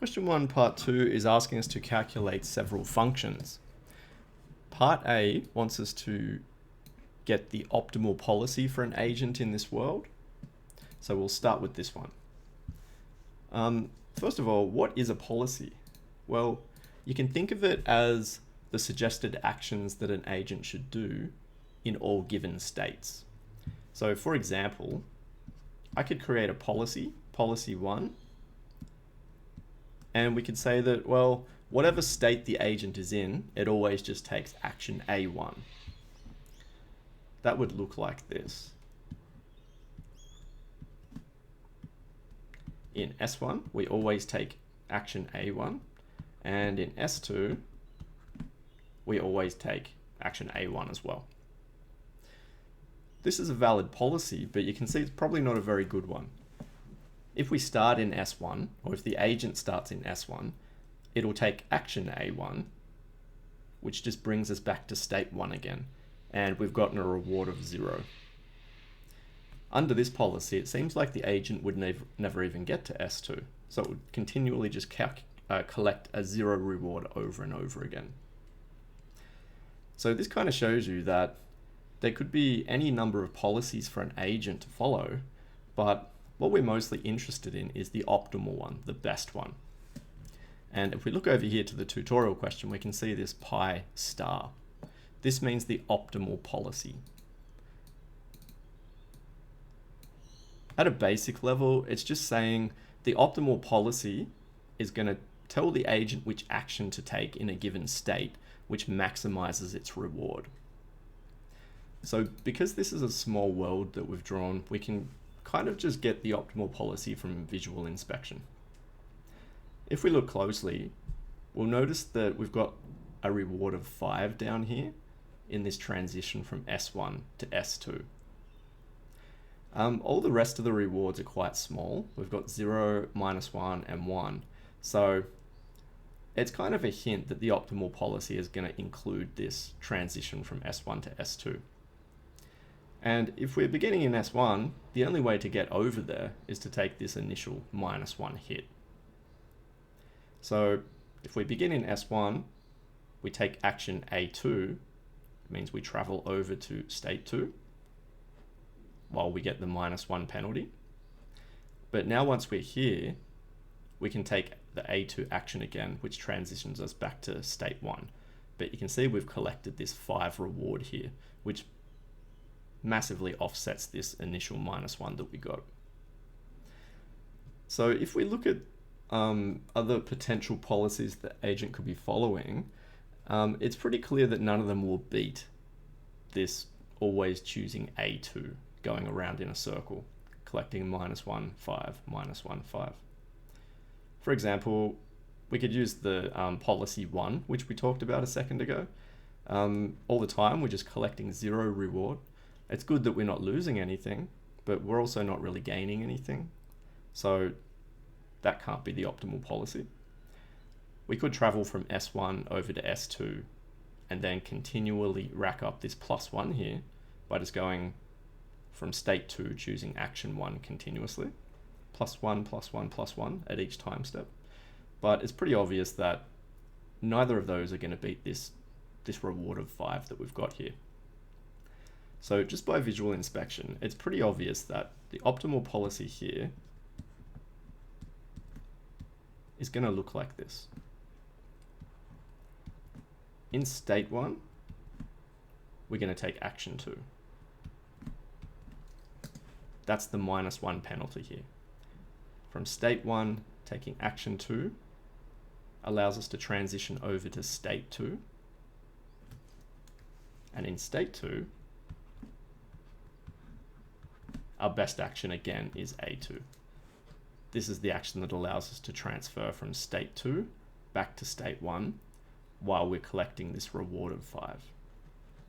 Question 1, part 2 is asking us to calculate several functions. Part A wants us to get the optimal policy for an agent in this world. So we'll start with this one. First of all, what is a policy? Well, you can think of it as the suggested actions that an agent should do in all given states. So for example, I could create a policy, policy 1, and we could say that, well, whatever state the agent is in, it always just takes action A1. That would look like this. In S1, we always take action A1, and in S2, we always take action A1 as well. This is a valid policy, but you can see it's probably not a very good one. If we start in S1, or if the agent starts in S1, it'll take action A1, which just brings us back to state 1 again, and we've gotten a reward of 0. Under this policy, it seems like the agent would never even get to S2, so it would continually just collect a 0 reward over and over again. So this kind of shows you that there could be any number of policies for an agent to follow, but what we're mostly interested in is the optimal one, the best one. And if we look over here to the tutorial question, we can see this pi star. This means the optimal policy. At a basic level, it's just saying the optimal policy is going to tell the agent which action to take in a given state, which maximizes its reward. So because this is a small world that we've drawn, we can kind of just get the optimal policy from visual inspection. If we look closely, we'll notice that we've got a reward of 5 down here in this transition from S1 to S2. All the rest of the rewards are quite small. We've got 0, -1, and 1. So it's kind of a hint that the optimal policy is going to include this transition from S1 to S2. And if we're beginning in S1, the only way to get over there is to take this initial -1 hit. So if we begin in S1, we take action A2, it means we travel over to state 2 while we get the -1 penalty. But now once we're here, we can take the A2 action again, which transitions us back to state 1. But you can see we've collected this 5 reward here, which massively offsets this initial -1 that we got. So if we look at other potential policies that agent could be following, it's pretty clear that none of them will beat this always choosing A2, going around in a circle, collecting -1, 5, -1, 5. For example, we could use the policy 1, which we talked about a second ago. All the time, we're just collecting 0 reward. It's good that we're not losing anything, but we're also not really gaining anything. So that can't be the optimal policy. We could travel from S1 over to S2 and then continually rack up this +1 here by just going from state 2, choosing action 1 continuously. +1, +1, +1 at each time step. But it's pretty obvious that neither of those are going to beat this reward of 5 that we've got here. So just by visual inspection, it's pretty obvious that the optimal policy here is going to look like this. In state 1, we're going to take action 2. That's the -1 penalty here. From state 1, taking action 2 allows us to transition over to state 2. And in state 2, our best action again is A2. This is the action that allows us to transfer from state 2 back to state 1 while we're collecting this reward of 5.